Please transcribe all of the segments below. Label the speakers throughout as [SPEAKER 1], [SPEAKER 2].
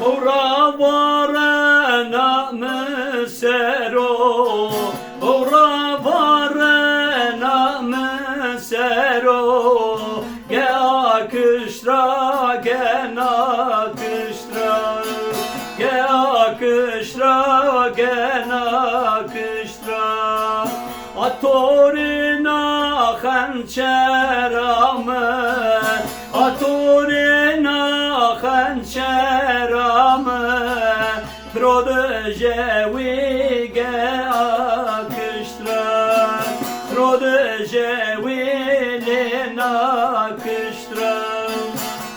[SPEAKER 1] Ora varena mesero, ora varena mesero, ge akışra, ge nakışra, ge akışra, ge nakışra. Atorina hançerame, atorina hançerame, prodejevi ge akıştra, prodejevi le nakıştra.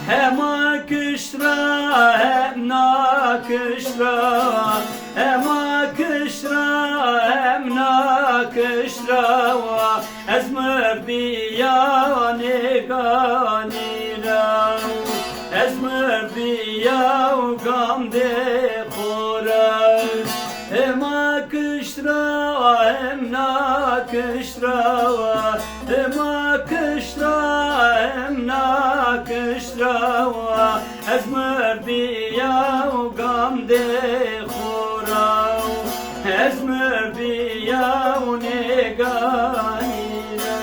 [SPEAKER 1] Hem akıştra hem nakıştra, hem akıştra hem nakıştra. Ezmer diyane ganira, ezmer diya gamde khora. Hem akıştra hem nakıştra, hem akıştra hem nakıştra. Ezmer diya gamde khora, ezmer diya ne ganira.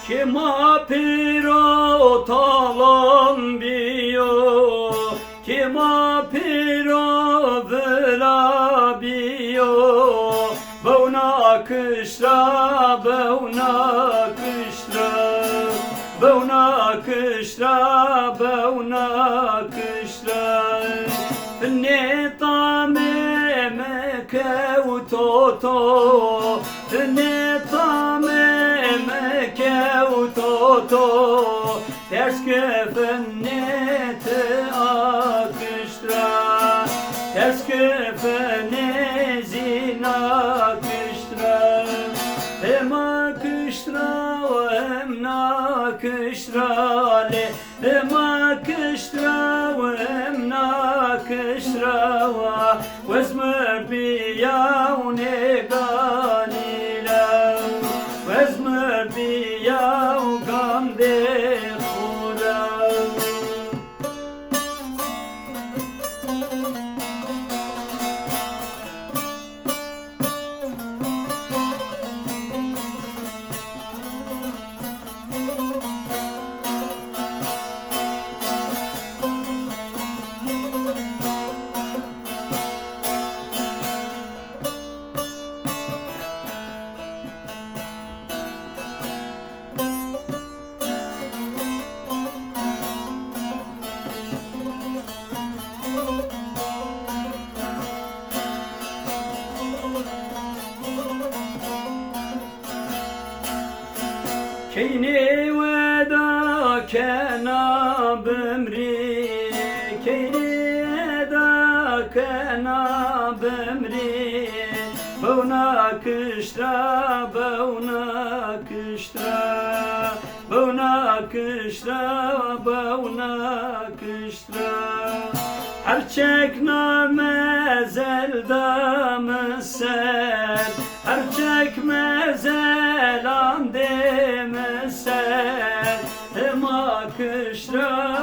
[SPEAKER 1] Kima piro talan biyo, kima piro vela biyo. Bevna kışra, bevna kışra, bevna kışra, bevna kışra. Ne tame mekevtoto, ne tame mekevtoto. Ters kefennete akıştra, ters kefene zina akıştra. Hem akıştra hem nakıştra, hem akıştra hem nakıştra. Vezmer biyavne ganila, vezmer biyav gamde khora. Keyni veda kena bimri, keyni veda kena bimri. Bevna kışra, bevna kışra, bevna kışra, bevna kışra. Her çekname zeldam ser, her çekme zelam demeser. Hem kışra